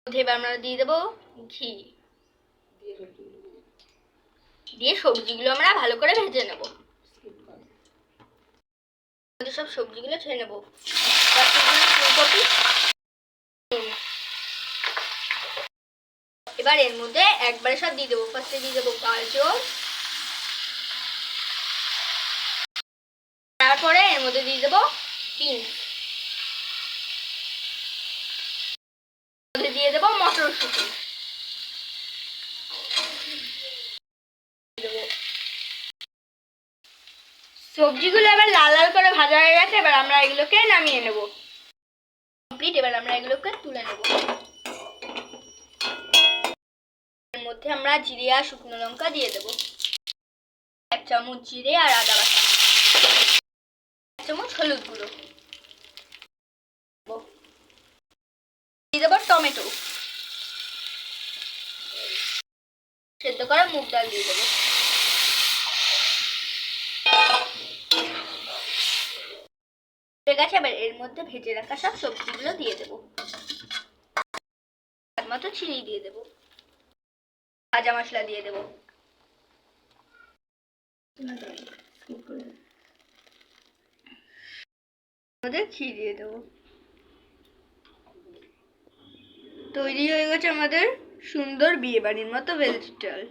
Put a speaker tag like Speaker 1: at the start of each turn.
Speaker 1: এবার আমরা দিয়ে দেবো ঘি, দিয়ে সবজিগুলো আমরা ভালো করে ভেজে নেব। সব সবজিগুলো ছেড়ে নেবো। ফুলকপি, এবার এর মধ্যে একবারে সব দিয়ে দেবো। ফার্স্টে দিয়ে দেবো গাজর, তারপরে এর মধ্যে দিয়ে দেবো বিনস, দিয়ে দেবো মটরশুঁটি, সবজিগুলো এবার লাল লাল করে ভাজা হয়ে গেছে। এবার আমরা এগুলোকে নামিয়ে নেব। কমপ্লিট। এবার আমরা এগুলোকে তুলে নেব। এর মধ্যে আমরা জিরে আর শুকনো লঙ্কা দিয়ে দেব, 1 চামচ জিরে আর আদা বাটা, 1 চামচ হলুদ গুঁড়ো, দিয়ে দেবো টমেটো, সেদ্ধ করা মুগ ডাল দিয়ে দেবো। ঠিক আছে, এবার এর মধ্যে ভেজে রাখা সব সবজিগুলো দিয়ে দেবো, তার মতো চিনি দিয়ে দেবো, ভাজা মশলা দিয়ে দেবো, ঘি দিয়ে দেবো। তৈরি হয়ে গেছে আমাদের সুন্দর বিয়ে বাড়ির মতো ভেজ ডাল।